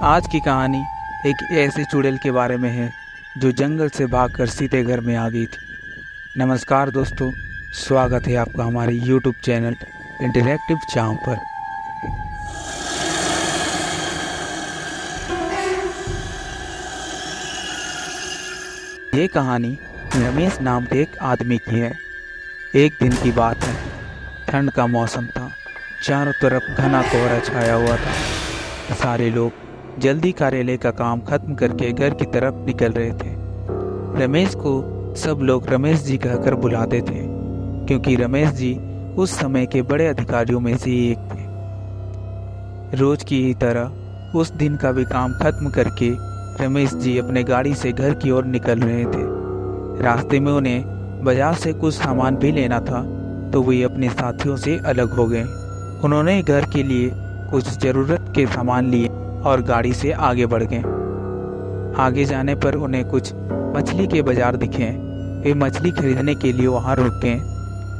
आज की कहानी एक ऐसे चुड़ैल के बारे में है जो जंगल से भागकर सीधे घर में आ गई थी। नमस्कार दोस्तों, स्वागत है आपका हमारे यूट्यूब चैनल इंटरैक्टिव चाम पर। ये कहानी रमेश नाम के एक आदमी की है। एक दिन की बात है, ठंड का मौसम था, चारों तरफ घना कोहरा छाया हुआ था। सारे लोग जल्दी कार्यालय का काम खत्म करके घर की तरफ निकल रहे थे। रमेश को सब लोग रमेश जी कहकर बुलाते थे, क्योंकि रमेश जी उस समय के बड़े अधिकारियों में से एक थे। रोज की ही तरह उस दिन का भी काम खत्म करके रमेश जी अपने गाड़ी से घर की ओर निकल रहे थे। रास्ते में उन्हें बाजार से कुछ सामान भी लेना था, तो वे अपने साथियों से अलग हो गए। उन्होंने घर के लिए कुछ ज़रूरत के सामान लिए और गाड़ी से आगे बढ़ गए। आगे जाने पर उन्हें कुछ मछली के बाजार दिखे। वे मछली खरीदने के लिए वहां रुक गए।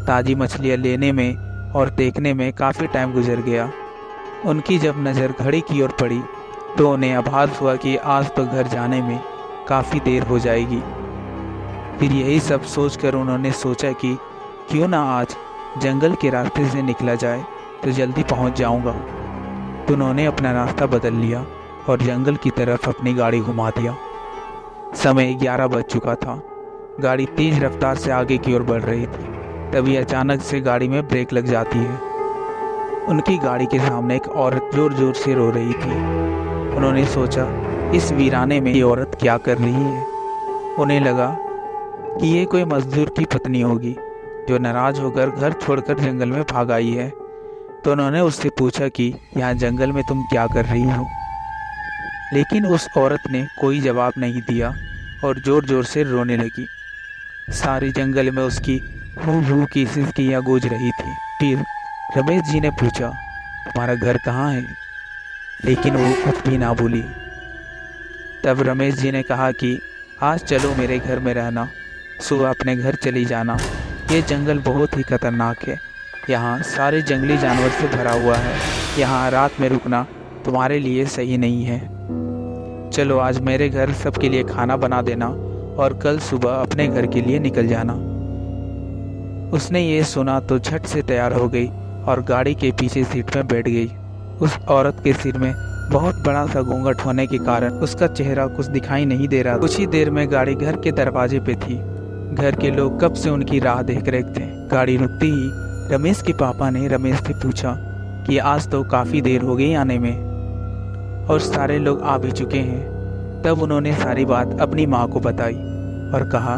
ताज़ी मछलियां लेने में और देखने में काफ़ी टाइम गुजर गया। उनकी जब नज़र घड़ी की ओर पड़ी तो उन्हें आभास हुआ कि आज तो घर जाने में काफ़ी देर हो जाएगी। फिर यही सब सोचकर उन्होंने सोचा कि क्यों ना आज जंगल के रास्ते से निकला जाए तो जल्दी पहुंच जाऊंगा। तो उन्होंने अपना रास्ता बदल लिया और जंगल की तरफ अपनी गाड़ी घुमा दिया। समय 11 बज चुका था। गाड़ी तेज रफ्तार से आगे की ओर बढ़ रही थी। तभी अचानक से गाड़ी में ब्रेक लग जाती है। उनकी गाड़ी के सामने एक औरत जोर जोर से रो रही थी। उन्होंने सोचा, इस वीराने में ये औरत क्या कर रही है। उन्हें लगा कि ये कोई मजदूर की पत्नी होगी जो नाराज होकर घर छोड़कर जंगल में भाग आई है। तो उन्होंने उससे पूछा कि यहाँ जंगल में तुम क्या कर रही हो। लेकिन उस औरत ने कोई जवाब नहीं दिया और जोर जोर से रोने लगी। सारी जंगल में उसकी हू हू की सिसकियाँ गूंज रही थी। फिर रमेश जी ने पूछा, तुम्हारा घर कहाँ है? लेकिन वो कुछ भी ना बोली। तब रमेश जी ने कहा कि आज चलो मेरे घर में रहना, सुबह अपने घर चली जाना। ये जंगल बहुत ही खतरनाक है, यहाँ सारे जंगली जानवर से भरा हुआ है। यहाँ रात में रुकना तुम्हारे लिए सही नहीं है। चलो आज मेरे घर सबके लिए खाना बना देना और कल सुबह अपने घर के लिए निकल जाना। उसने ये सुना तो झट से तैयार हो गई और गाड़ी के पीछे सीट में बैठ गई। उस औरत के सिर में बहुत बड़ा सा घूंघट होने के कारण उसका चेहरा कुछ दिखाई नहीं दे रहा। कुछ ही देर में गाड़ी घर के दरवाजे पे थी। घर के लोग कब से उनकी राह देख रहे थे। गाड़ी रुकती ही रमेश के पापा ने रमेश से पूछा कि आज तो काफ़ी देर हो गई आने में और सारे लोग आ भी चुके हैं। तब उन्होंने सारी बात अपनी माँ को बताई और कहा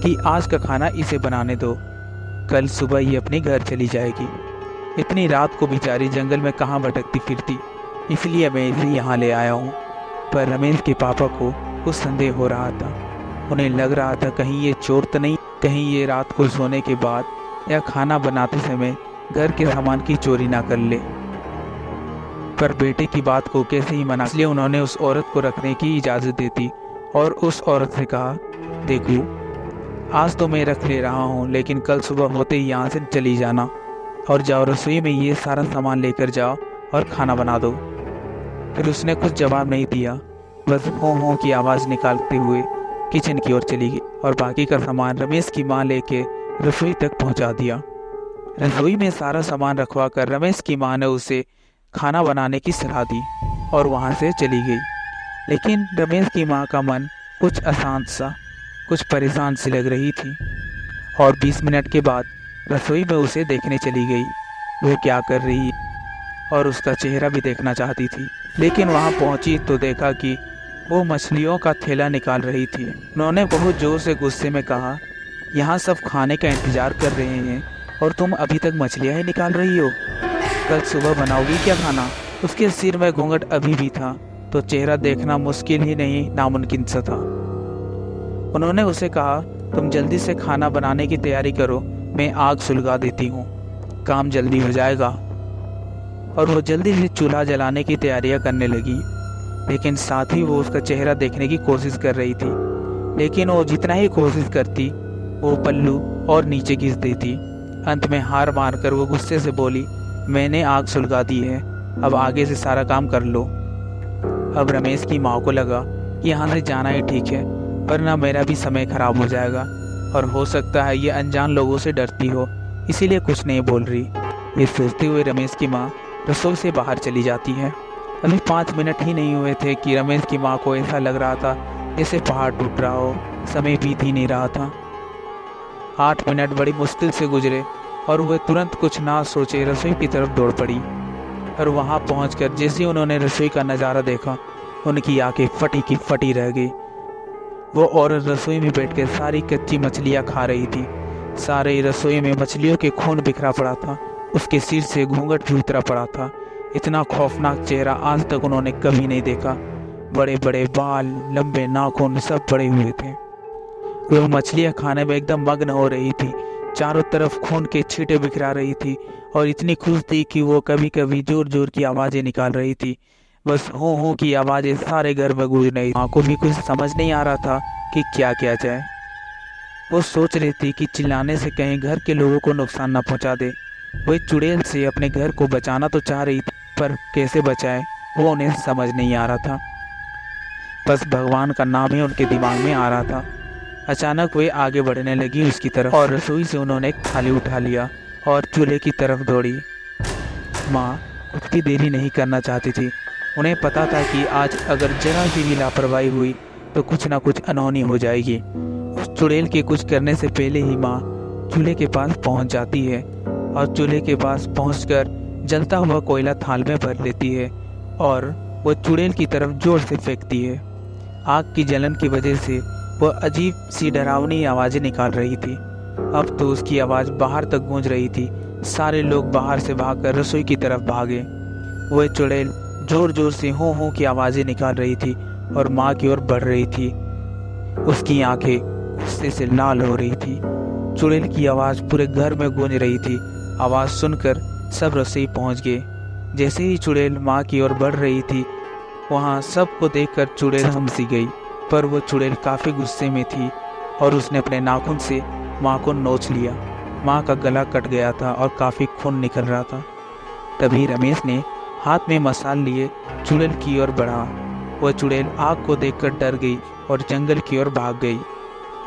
कि आज का खाना इसे बनाने दो, कल सुबह ये अपने घर चली जाएगी। इतनी रात को बेचारी जंगल में कहाँ भटकती फिरती, इसलिए मैं इसे यहाँ ले आया हूँ। पर रमेश के पापा को कुछ संदेह हो रहा था। उन्हें लग रहा था कहीं ये चोर तो नहीं, कहीं ये रात को सोने के बाद या खाना बनाते समय घर के सामान की चोरी ना कर ले। पर बेटे की बात को कैसे ही मना, इसलिए उन्होंने उस औरत को रखने की इजाज़त दे दी और उस औरत से कहा, देखो आज तो मैं रख ले रहा हूँ, लेकिन कल सुबह होते ही यहाँ से चली जाना और जाओ रसोई में ये सारा सामान लेकर जाओ और खाना बना दो। फिर उसने कुछ जवाब नहीं दिया, बस हों हों की आवाज़ निकालते हुए किचन की ओर चली गई और बाकी का सामान रमेश की माँ लेके रसोई तक पहुंचा दिया। रसोई में सारा सामान रखवा कर रमेश की माँ ने उसे खाना बनाने की सलाह दी और वहां से चली गई। लेकिन रमेश की माँ का मन कुछ अशांत सा, कुछ परेशान सी लग रही थी और 20 मिनट के बाद रसोई में उसे देखने चली गई। वह क्या कर रही और उसका चेहरा भी देखना चाहती थी। लेकिन वहां पहुंची तो देखा कि वो मछलियों का थैला निकाल रही थी। उन्होंने बहुत जोर से गुस्से में कहा, यहाँ सब खाने का इंतजार कर रहे हैं और तुम अभी तक मछलियाँ ही निकाल रही हो। कल सुबह बनाओगी क्या खाना? उसके सिर में घूंघट अभी भी था तो चेहरा देखना मुश्किल ही नहीं नामुमकिन सा था। उन्होंने उसे कहा, तुम जल्दी से खाना बनाने की तैयारी करो, मैं आग सुलगा देती हूँ, काम जल्दी हो जाएगा। और वो जल्दी से चूल्हा जलाने की तैयारियां करने लगी। लेकिन साथ ही वो उसका चेहरा देखने की कोशिश कर रही थी। लेकिन वो जितना ही कोशिश करती वो पल्लू और नीचे घिस देती। अंत में हार मारकर वो गुस्से से बोली, मैंने आग सुलगा दी है, अब आगे से सारा काम कर लो। अब रमेश की माँ को लगा कि यहाँ से जाना ही ठीक है, वरना मेरा भी समय खराब हो जाएगा और हो सकता है ये अनजान लोगों से डरती हो, इसीलिए कुछ नहीं बोल रही। ये सोचते हुए रमेश की माँ रसोई से बाहर चली जाती है। अभी 5 मिनट ही नहीं हुए थे कि रमेश की माँ को ऐसा लग रहा था जैसे पहाड़ टूट रहा हो, समय बीत ही नहीं रहा था। 8 मिनट बड़ी मुश्किल से गुजरे और वह तुरंत कुछ ना सोचे रसोई की तरफ दौड़ पड़ी। और वहां पहुंचकर जैसे ही उन्होंने रसोई का नज़ारा देखा, उनकी आंखें फटी की फटी रह गई। वो औरत रसोई में बैठकर सारी कच्ची मछलियां खा रही थी। सारे रसोई में मछलियों के खून बिखरा पड़ा था, उसके सिर से घूंघट भी उतरा पड़ा था। इतना खौफनाक चेहरा आज तक उन्होंने कभी नहीं देखा। बड़े बड़े बाल, लंबे नाखून सब बड़े हुए थे। वह मछलियां खाने में एकदम मग्न हो रही थी, चारों तरफ खून के छींटे बिखरा रही थी और इतनी खुश थी कि वो कभी कभी जोर जोर की आवाज़ें निकाल रही थी। बस हो की आवाज़ें सारे घर में गूंज रही। माँ को भी कुछ समझ नहीं आ रहा था कि क्या किया जाए। वो सोच रही थी कि चिल्लाने से कहीं घर के लोगों को नुकसान न पहुंचा दे। वह चुड़ैल से अपने घर को बचाना तो चाह रही थी, पर कैसे बचाए वो उन्हें समझ नहीं आ रहा था। बस भगवान का नाम ही उनके दिमाग में आ रहा था। अचानक वे आगे बढ़ने लगी उसकी तरफ और रसोई से उन्होंने एक थाली उठा लिया और चूल्हे की तरफ दौड़ी। माँ कुछ भी देरी नहीं करना चाहती थी। उन्हें पता था कि आज अगर जरा सी भी लापरवाही हुई तो कुछ ना कुछ अनहोनी हो जाएगी। उस चुड़ैल के कुछ करने से पहले ही माँ चूल्हे के पास पहुंच जाती है और चूल्हे के पास पहुंचकर जलता हुआ कोयला थाल में भर लेती है और वो चुड़ैल की तरफ जोर से फेंकती है। आग की जलन की वजह से वह अजीब सी डरावनी आवाज़ें निकाल रही थी। अब तो उसकी आवाज़ बाहर तक गूंज रही थी। सारे लोग बाहर से भागकर रसोई की तरफ भागे। वह चुड़ैल जोर जोर से हो की आवाज़ें निकाल रही थी और माँ की ओर बढ़ रही थी। उसकी आंखें गुस्से से लाल हो रही थी। चुड़ैल की आवाज़ पूरे घर में गूंज रही थी। आवाज़ सुनकर सब रसोई पहुंच गए। जैसे ही चुड़ैल माँ की ओर बढ़ रही थी, वहाँ सबको देखकर चुड़ैल समझ गई, पर वो चुड़ैल काफ़ी गुस्से में थी और उसने अपने नाखून से माँ को नोच लिया। माँ का गला कट गया था और काफ़ी खून निकल रहा था। तभी रमेश ने हाथ में मसाल लिए चुड़ैल की ओर बढ़ा। वह चुड़ैल आग को देखकर डर गई और जंगल की ओर भाग गई।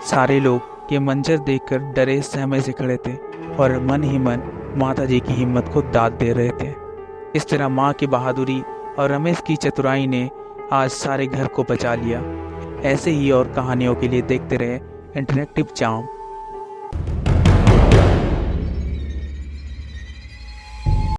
सारे लोग ये मंजर देखकर डरे सहमे से खड़े थे और मन ही मन माता जी की हिम्मत को दाद दे रहे थे। इस तरह माँ की बहादुरी और रमेश की चतुराई ने आज सारे घर को बचा लिया। ऐसे ही और कहानियों के लिए देखते रहे इंटरेक्टिव चार्म।